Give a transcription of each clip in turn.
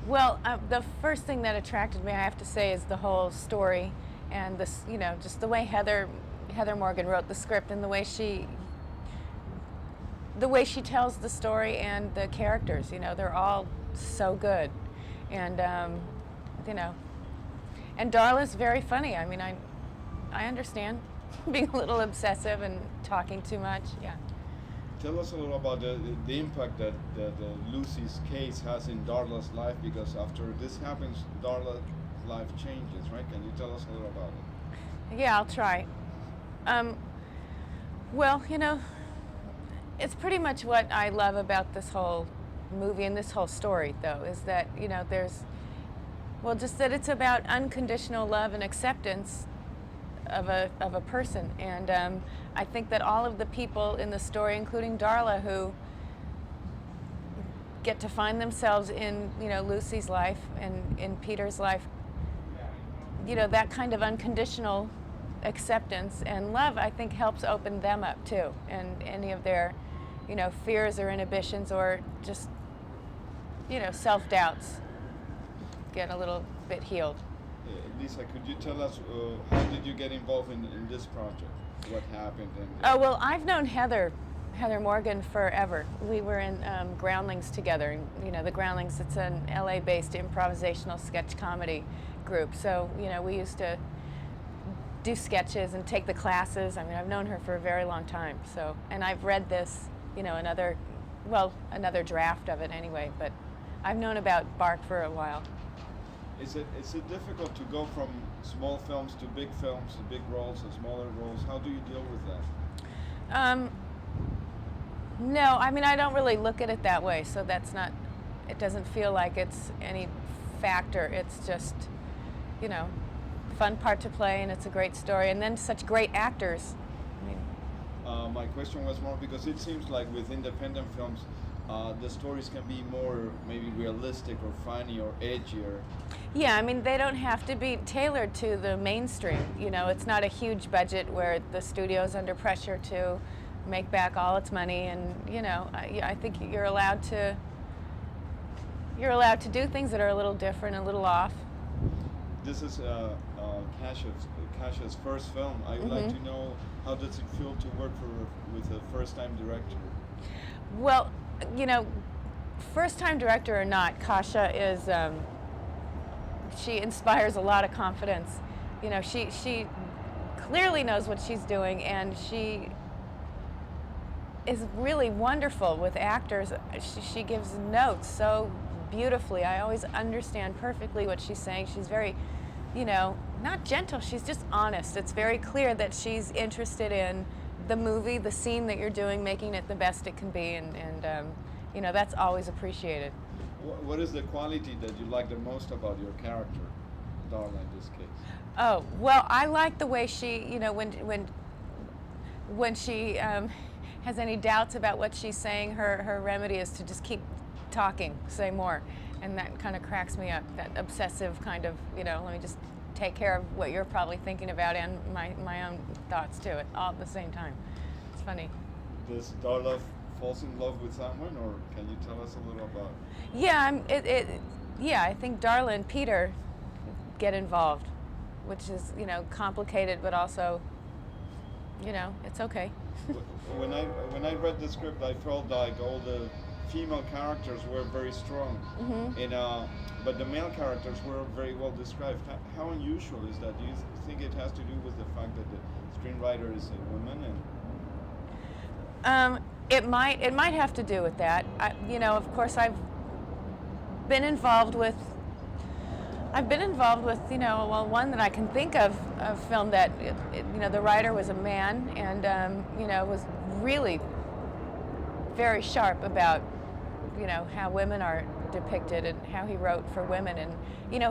Well, the first thing that attracted me, I have to say, is the whole story, and this, just the way Heather Morgan wrote the script, and the way she tells the story and the characters. They're all so good, and you know, and Darla's very funny. I mean, I understand being a little obsessive and talking too much. Yeah. Tell us a little about the impact that Lucy's case has in Darla's life, because after this happens, Darla's life changes, right? Can you tell us a little about it? Yeah, I'll try. Well, it's pretty much what I love about this whole movie and this whole story, though, is that, just that it's about unconditional love and acceptance of a person. And I think that all of the people in the story, including Darla, who get to find themselves in, Lucy's life and in Peter's life, that kind of unconditional acceptance and love, I think, helps open them up too, and any of their, fears or inhibitions or just, self-doubts get a little bit healed. Lisa, could you tell us how did you get involved in this project? What happened? Oh, well, I've known Heather Morgan forever. We were in Groundlings together. And, the Groundlings, it's an LA-based improvisational sketch comedy group. So, we used to do sketches and take the classes. I mean, I've known her for a very long time. So, and I've read this, another draft of it anyway, but I've known about Bark for a while. Is it difficult to go from small films to big roles to smaller roles? How do you deal with that? No, I mean, I don't really look at it that way, so it doesn't feel like it's any factor. It's just, fun part to play, and it's a great story, and then such great actors. My question was more because it seems like with independent films, the stories can be more maybe realistic or funny or edgier. Yeah, I mean, they don't have to be tailored to the mainstream. It's not a huge budget where the studio's under pressure to make back all its money, and I think you're allowed to do things that are a little different, a little off. This is Kassia's first film. I would like to know, how does it feel to work with a first-time director? Well, first-time director or not, Kassia is, she inspires a lot of confidence. She clearly knows what she's doing, and she is really wonderful with actors. She gives notes so beautifully. I always understand perfectly what she's saying. She's very, not gentle, she's just honest. It's very clear that she's interested in the movie, the scene that you're doing, making it the best it can be, and that's always appreciated. What is the quality that you like the most about your character, Darla, in this case? Oh, well, I like the way she, when she has any doubts about what she's saying, her remedy is to just keep talking, say more, and that kind of cracks me up, that obsessive kind of, let me just take care of what you're probably thinking about and my own thoughts too, all at the same time. It's funny. Does Darla falls in love with someone, or can you tell us a little about? Yeah, I think Darla and Peter get involved, which is, complicated, but also, it's okay. When I read the script, I felt like all the female characters were very strong, but the male characters were very well described. How unusual is that? Do you think it has to do with the fact that the screenwriter is a woman? And it might have to do with that. Of course, I've been involved with, one that I can think of, a film that, the writer was a man, and, was really very sharp about, how women are depicted and how he wrote for women. And,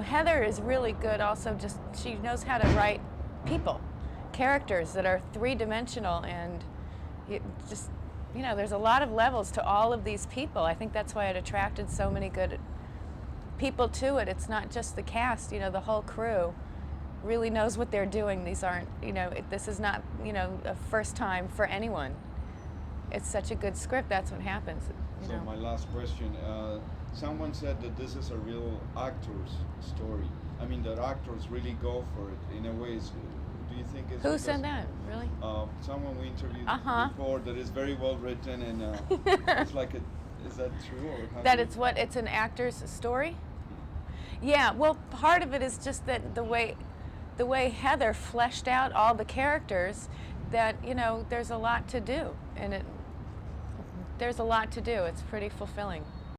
Heather is really good also, just, she knows how to write people, characters that are three-dimensional, and there's a lot of levels to all of these people. I think that's why it attracted so many good people to it. It's not just the cast, the whole crew really knows what they're doing. These aren't, this is not, a first time for anyone. It's such a good script, that's what happens. You So know. my last question. Someone said that this is a real actor's story. I mean, that actors really go for it in a way. Do you think it's Who because, said that? Really? someone we interviewed Uh-huh. before that is very well written and it's like a, is that true or how That do it's what? It's an actor's story? Yeah, well, part of it is just that the way Heather fleshed out all the characters, that, there's a lot to do, and there's a lot to do. It's pretty fulfilling.